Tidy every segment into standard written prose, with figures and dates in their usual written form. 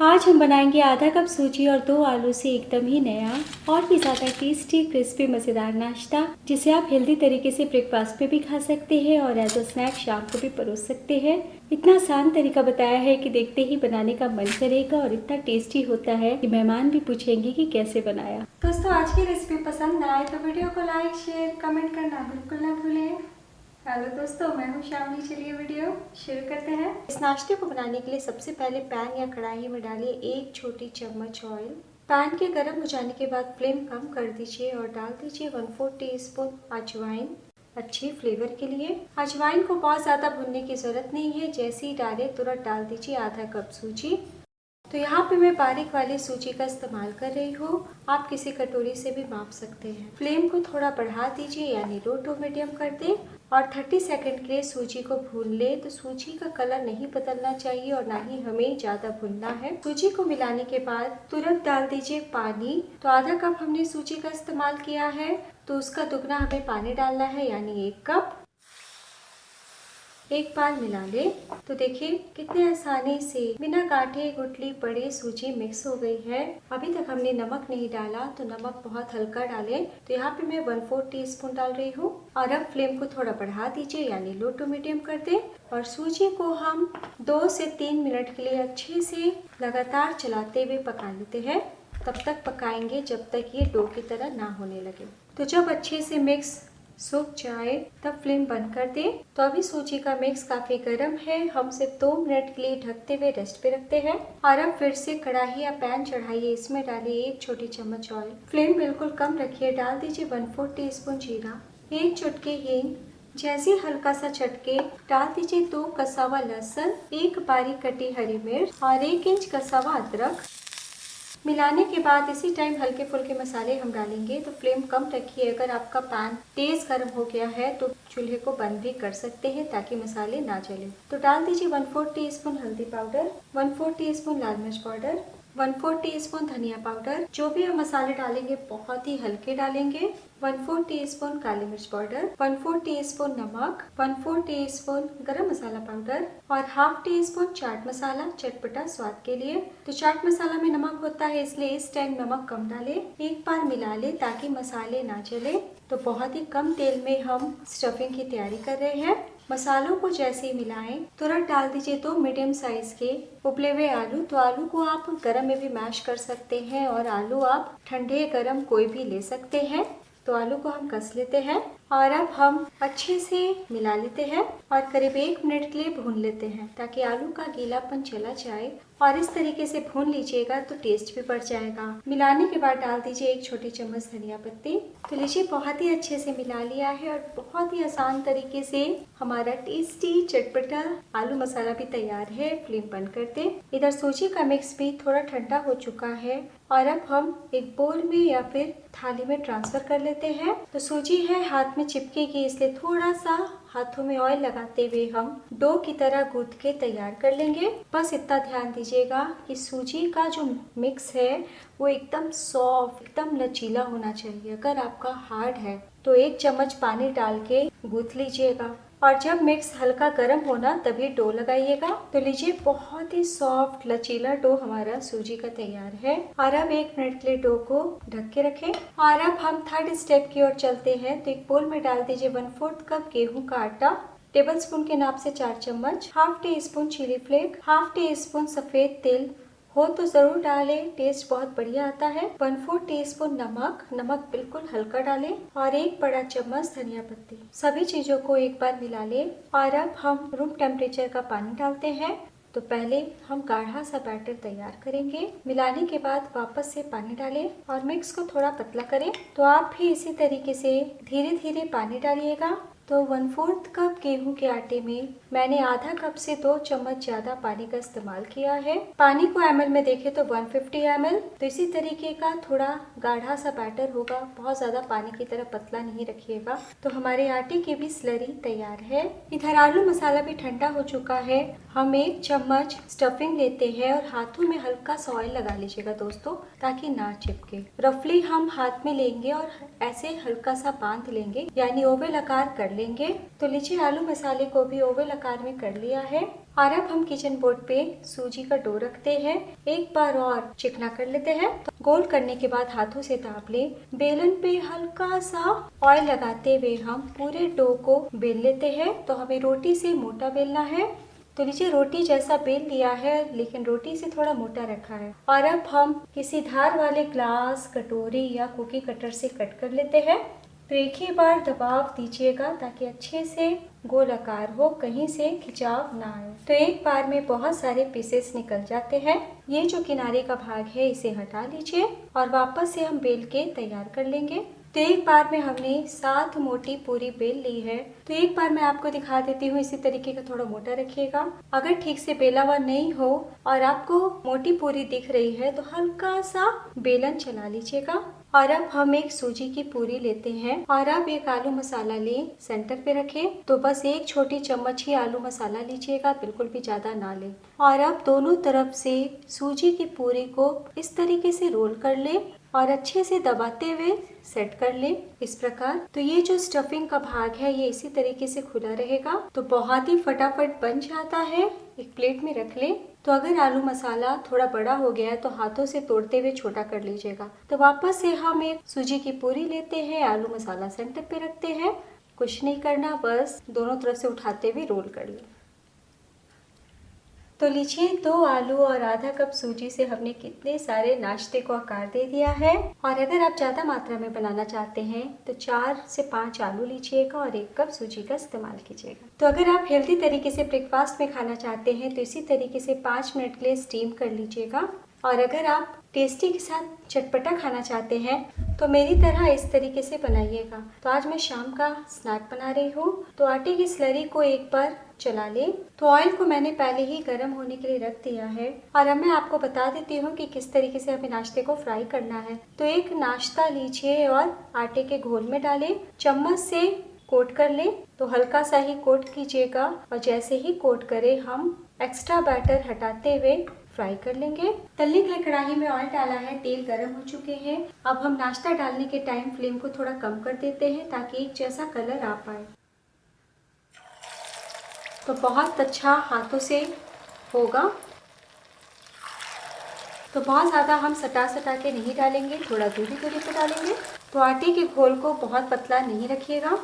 आज हम बनाएंगे आधा कप सूजी और 2 आलू से एकदम ही नया और भी ज़्यादा टेस्टी क्रिस्पी मज़ेदार नाश्ता, जिसे आप हेल्दी तरीके से ब्रेकफास्ट पे भी खा सकते हैं और एज अ स्नैक शाम को भी परोस सकते हैं। इतना आसान तरीका बताया है कि देखते ही बनाने का मन करेगा और इतना टेस्टी होता है कि मेहमान भी पूछेंगे कि कैसे बनाया। दोस्तों, आज की रेसिपी पसंद आए तो वीडियो को लाइक, शेयर, कमेंट करना बिल्कुल ना भूलें। हेलो दोस्तों, मैं हूँ शामली। चलिए वीडियो शुरू करते हैं। इस नाश्ते को बनाने के लिए सबसे पहले पैन या कढ़ाई में डालिए 1 छोटी चम्मच ऑयल। पैन के गर्म हो जाने के बाद फ्लेम कम कर दीजिए और डाल दीजिए 1/4 टीस्पून अजवाइन, अच्छी फ्लेवर के लिए। अजवाइन को बहुत ज़्यादा भूनने की ज़रूरत नहीं है, जैसे ही डालें तुरंत डाल दीजिए आधा कप सूजी। तो यहाँ पे मैं बारीक वाली सूजी का इस्तेमाल कर रही हूँ, आप किसी कटोरी से भी माप सकते हैं। फ्लेम को थोड़ा बढ़ा दीजिए, यानी लो टू मीडियम कर दें और 30 सेकंड के लिए सूजी को भून ले। तो सूजी का कलर नहीं बदलना चाहिए और ना ही हमें ज्यादा भूनना है। सूजी को मिलाने के बाद तुरंत डाल दीजिए पानी। तो आधा कप हमने सूजी का इस्तेमाल किया है, तो उसका दुगना हमें पानी डालना है, यानी 1 कप। एक बार मिला ले। तो देखिए कितने आसानी से बिना गांठे गुठली पड़े सूजी मिक्स हो गई है। अभी तक हमने नमक नहीं डाला, तो नमक बहुत हल्का डालें। तो यहाँ पे मैं 1/4 टीस्पून डाल रही हूँ और अब फ्लेम को थोड़ा बढ़ा दीजिए, यानी लो टू मीडियम कर दें और सूजी को हम 2 से 3 मिनट के लिए अच्छे से लगातार चलाते हुए पका लेते हैं। तब तक पकाएंगे जब तक ये डो की तरह ना होने लगे। तो जब अच्छे से मिक्स सूख जाए तब फ्लेम बंद कर दें। तो अभी सूजी का मिक्स काफी गर्म है, हम सिर्फ 2 मिनट के लिए ढकते हुए रेस्ट पे रखते हैं। और अब फिर से कढ़ाई या पैन चढ़ाइए, इसमें डालिए 1 छोटी चम्मच ऑयल। फ्लेम बिल्कुल कम रखिए, डाल दीजिए 1/4 टीस्पून जीरा, 1 चुटकी हींग, जैसे हल्का सा चटके डाल दीजिए 2 कसा हुआ लहसुन, 1 बारीक कटी हरी मिर्च और 1 इंच कसा हुआ अदरक। मिलाने के बाद इसी टाइम हल्के फुल्के मसाले हम डालेंगे। तो फ्लेम कम रखिए। अगर आपका पैन तेज गर्म हो गया है तो चूल्हे को बंद भी कर सकते हैं ताकि मसाले ना जले। तो डाल दीजिए 1/4 टीस्पून हल्दी पाउडर, 1/4 टीस्पून लाल मिर्च पाउडर, 1/4 टीस्पून धनिया पाउडर। जो भी हम मसाले डालेंगे बहुत ही हल्के डालेंगे। 1/4 टीस्पून काली मिर्च पाउडर, 1/4 टीस्पून नमक, 1/4 टीस्पून गरम मसाला पाउडर और ½ टीस्पून चाट मसाला, चटपटा स्वाद के लिए। तो चाट मसाला में नमक होता है, इसलिए इस टाइम नमक कम डालें। एक बार मिला ले ताकि मसाले ना जले। तो बहुत ही कम तेल में हम स्टफिंग की तैयारी कर रहे हैं। मसालों को जैसे ही मिलाएं तुरंत डाल दीजिए 2 मीडियम साइज के उबले हुए आलू। तो आलू को आप गरम में भी मैश कर सकते हैं और आलू आप ठंडे गरम कोई भी ले सकते हैं। तो आलू को हम कस लेते हैं और अब हम अच्छे से मिला लेते हैं और करीब 1 मिनट के लिए भून लेते हैं ताकि आलू का गीलापन चला जाए। और इस तरीके से भून लीजिएगा तो टेस्ट भी बढ़ जाएगा। मिलाने के बाद डाल दीजिए 1 छोटी चम्मच धनिया पत्ती। तो लीजिए बहुत ही अच्छे से मिला लिया है और बहुत ही आसान तरीके से हमारा टेस्टी चटपटा आलू मसाला भी तैयार है। फ्लेम बंद कर दें। इधर सूजी का मिक्स भी थोड़ा ठंडा हो चुका है और अब हम एक बोल में या फिर थाली में ट्रांसफर कर लेते हैं। तो सूजी है हाथ में चिपकेगी, इसलिए थोड़ा सा हाथों में ऑयल लगाते हुए हम डो की तरह गूंथ के तैयार कर लेंगे। बस इतना ध्यान दीजिएगा कि सूजी का जो मिक्स है वो एकदम सॉफ्ट, एकदम लचीला होना चाहिए। अगर आपका हार्ड है तो 1 चम्मच पानी डाल के गूंथ लीजिएगा और जब मिक्स हल्का गर्म होना तभी डो लगाइएगा। तो लीजिए बहुत ही सॉफ्ट लचीला डो हमारा सूजी का तैयार है। और अब 1 मिनट के लिए डो को ढक के रखें। और अब हम थर्ड स्टेप की ओर चलते हैं। तो एक बोल में डाल दीजिए 1/4 कप गेहूं का आटा, टेबल स्पून के नाप से 4 चम्मच, ½ टीस्पून चिली फ्लेक, ½ टीस्पून सफेद तिल हो तो जरूर डालें, टेस्ट बहुत बढ़िया आता है। 1/4 टीस्पून नमक, नमक बिल्कुल हल्का डालें और 1 बड़ा चम्मच धनिया पत्ती। सभी चीजों को एक बार मिला लें और अब हम रूम टेम्परेचर का पानी डालते हैं। तो पहले हम गाढ़ा सा बैटर तैयार करेंगे। मिलाने के बाद वापस से पानी डालें और मिक्स को थोड़ा पतला करें। तो आप भी इसी तरीके से धीरे धीरे पानी डालिएगा। तो 1/4 कप गेहूं के आटे में मैंने आधा कप से 2 चम्मच ज्यादा पानी का इस्तेमाल किया है। पानी को ml में देखें तो 150 ml। तो इसी तरीके का थोड़ा गाढ़ा सा बैटर होगा, बहुत ज्यादा पानी की तरह पतला नहीं रखिएगा। तो हमारे आटे की भी स्लरी तैयार है। इधर आलू मसाला भी ठंडा हो चुका है। हम 1 चम्मच स्टफिंग लेते हैं और हाथों में हल्का सा ऑयल लगा लीजिएगा दोस्तों, ताकि ना चिपके। रफली हम हाथ में लेंगे और ऐसे हल्का सा बांध लेंगे, यानी ओवल आकार कर लेंगे। तो लीजिए आलू मसाले को भी ओवल आकार में कर लिया है और अब हम किचन बोर्ड पे सूजी का डो रखते हैं। एक बार और चिकना कर लेते हैं। तो गोल करने के बाद हाथों से दाब ले। बेलन पे हल्का सा ऑयल लगाते हुए हम पूरे डो को बेल लेते हैं। तो हमें रोटी से मोटा बेलना है। तो लीजिए रोटी जैसा बेल लिया है, लेकिन रोटी से थोड़ा मोटा रखा है। और अब हम किसी धार वाले ग्लास, कटोरी या कुकी कटर से कट कर लेते हैं। तो एक ही बार दबाव दीजिएगा ताकि अच्छे से गोल आकार हो, कहीं से खिंचाव ना आए। तो एक बार में बहुत सारे पीसेस निकल जाते हैं। ये जो किनारे का भाग है इसे हटा लीजिए और वापस से हम बेल के तैयार कर लेंगे। तो एक बार में हमने 7 मोटी पूरी बेल ली है। तो एक बार मैं आपको दिखा देती हूँ, इसी तरीके का थोड़ा मोटा रखिएगा। अगर ठीक से बेला हुआ नहीं हो और आपको मोटी पूरी दिख रही है तो हल्का सा बेलन चला लीजिएगा। और अब हम एक सूजी की पूरी लेते हैं और अब एक आलू मसाला ले, सेंटर पे रखें। तो बस एक छोटी चम्मच ही आलू मसाला लीजिएगा, बिल्कुल भी ज्यादा ना ले। और अब दोनों तरफ से सूजी की पूरी को इस तरीके से रोल कर ले और अच्छे से दबाते हुए सेट कर ले इस प्रकार। तो ये जो स्टफिंग का भाग है ये इसी तरीके से खुला रहेगा। तो बहुत ही फटाफट बन जाता है। एक प्लेट में रख ले। तो अगर आलू मसाला थोड़ा बड़ा हो गया है तो हाथों से तोड़ते हुए छोटा कर लीजिएगा। तो वापस से हम एक सूजी की पूरी लेते हैं, आलू मसाला सेंटर पे रखते हैं। कुछ नहीं करना, बस दोनों तरफ से उठाते हुए रोल कर ले। तो लीजिए 2 आलू और आधा कप सूजी से हमने कितने सारे नाश्ते को आकार दे दिया है। और अगर आप ज्यादा मात्रा में बनाना चाहते हैं तो 4 से 5 आलू लीजिएगा और 1 कप सूजी का इस्तेमाल कीजिएगा। तो अगर आप हेल्दी तरीके से ब्रेकफास्ट में खाना चाहते हैं तो इसी तरीके से 5 मिनट के लिए स्टीम कर लीजिएगा। और अगर आप टेस्टी के साथ चटपटा खाना चाहते हैं तो मेरी तरह इस तरीके से बनाइएगा। तो आज मैं शाम का स्नैक बना रही हूँ। तो आटे की स्लरी को एक बार चला ले। तो ऑयल को मैंने पहले ही गर्म होने के लिए रख दिया है और अब मैं आपको बता देती हूँ कि किस तरीके से हमें नाश्ते को फ्राई करना है। तो एक नाश्ता लीजिए और आटे के घोल में डालें, चम्मच से कोट कर ले। तो हल्का सा ही कोट कीजिएगा और जैसे ही कोट करें हम एक्स्ट्रा बैटर हटाते हुए फ्राई कर लेंगे। तलने के लिए कढ़ाई में ऑयल डाला है, तेल गर्म हो चुके हैं। अब हम नाश्ता डालने के टाइम फ्लेम को थोड़ा कम कर देते हैं ताकि एक जैसा कलर आ पाए। तो बहुत अच्छा हाथों से होगा। तो बहुत ज़्यादा हम सटा के नहीं डालेंगे, थोड़ा दूरी पे डालेंगे। तो आटे के घोल को बहुत पतला नहीं रखिएगा।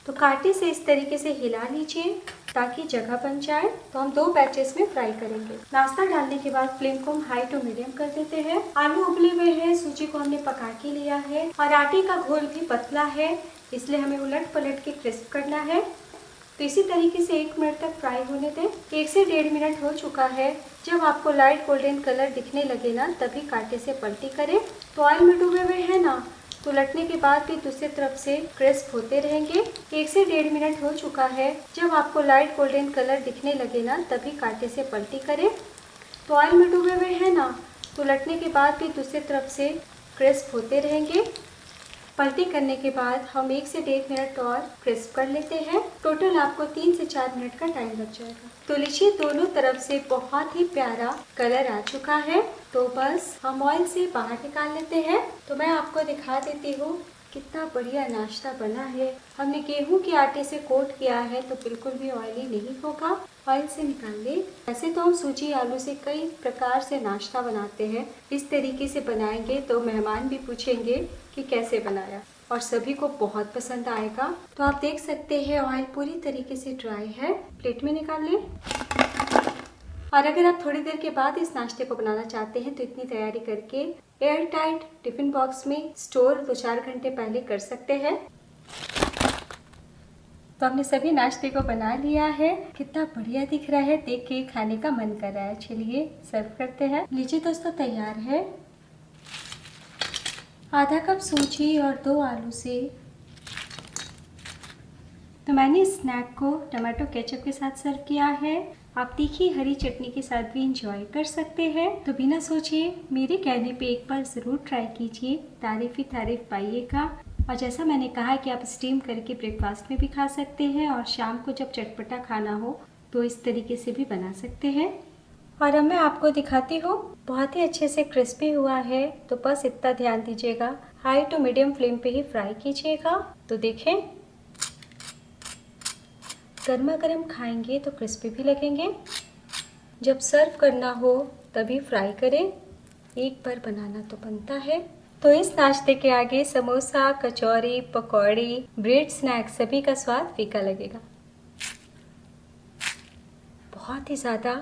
तो कांटे से इस तरीके से हिला लीजिए ताकि जगह बन जाए। तो हम 2 बैचेस में फ्राई करेंगे। नाश्ता डालने के बाद फ्लेम को हम हाई टू मीडियम कर देते हैं। आलू उबले हुए हैं, सूजी को हमने पका के लिया है और आटे का घोल भी पतला है, इसलिए हमें उलट पलट के क्रिस्प करना है। तो इसी तरीके से 1 मिनट तक फ्राई होने दें। 1 से 1.5 मिनट हो चुका है। जब आपको लाइट गोल्डन कलर दिखने लगे ना तभी कांटे से पलटी करें। तो ऑयल में डूबे हुए हैं ना, तो उलटने के बाद भी दूसरी तरफ से क्रिस्प होते रहेंगे। 1 से 1.5 मिनट हो चुका है। जब आपको लाइट गोल्डन कलर दिखने लगे ना तभी कांटे से पलटी करें। तो ऑयल में डूबे हुए हैं ना, तो उलटने के बाद भी दूसरी तरफ से क्रिस्प होते रहेंगे। पलटी करने के बाद हम 1 से 1.5 मिनट और क्रिस्प कर लेते हैं। टोटल आपको 3 से 4 मिनट का टाइम लग जाएगा। तो लीजिए दोनों तरफ से बहुत ही प्यारा कलर आ चुका है। तो बस हम ऑयल से बाहर निकाल लेते हैं। तो मैं आपको दिखा देती हूँ कितना बढ़िया नाश्ता बना है। हमने गेहूं के आटे से कोट किया है तो बिल्कुल भी ऑयली नहीं होगा। ऑयल से निकाल ले। वैसे तो हम सूजी आलू से कई प्रकार से नाश्ता बनाते हैं, इस तरीके से बनाएंगे तो मेहमान भी पूछेंगे कि कैसे बनाया और सभी को बहुत पसंद आएगा। तो आप देख सकते हैं ऑयल पूरी तरीके से ड्राई है। प्लेट में निकाल लें। और अगर आप थोड़ी देर के बाद इस नाश्ते को बनाना चाहते हैं तो इतनी तैयारी करके एयर टाइट टिफिन बॉक्स में स्टोर 2-4 घंटे पहले कर सकते हैं। तो हमने सभी नाश्ते को बना लिया है। कितना बढ़िया दिख रहा है, देख के खाने का मन कर रहा है। चलिए सर्व करते हैं। लीजिए दोस्तों तैयार है। आधा कप सूजी और 2 आलू से तो मैंने इस स्नैक को टमाटो केचप के साथ सर्व किया है। आप तीखी हरी चटनी के साथ भी इंजॉय कर सकते हैं। तो बिना सोचे मेरे कहने पे एक बार ज़रूर ट्राई कीजिए, तारीफ ही तारीफ पाइएगा। और जैसा मैंने कहा कि आप स्टीम करके ब्रेकफास्ट में भी खा सकते हैं और शाम को जब चटपटा खाना हो तो इस तरीके से भी बना सकते हैं। और अब मैं आपको दिखाती हूँ, बहुत ही अच्छे से क्रिस्पी हुआ है। तो बस इतना ध्यान दीजिएगा, हाई टू मीडियम फ्लेम पे ही फ्राई कीजिएगा। तो देखें, गर्मा गर्म खाएंगे तो क्रिस्पी भी लगेंगे। जब सर्व करना हो तभी फ्राई करें, एक बार बनाना तो बनता है। तो इस नाश्ते के आगे समोसा, कचौरी, पकौड़ी, ब्रेड स्नैक्स सभी का स्वाद फीका लगेगा। बहुत ही ज़्यादा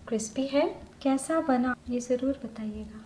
क्रिस्पी है। कैसा बना ये ज़रूर बताइएगा।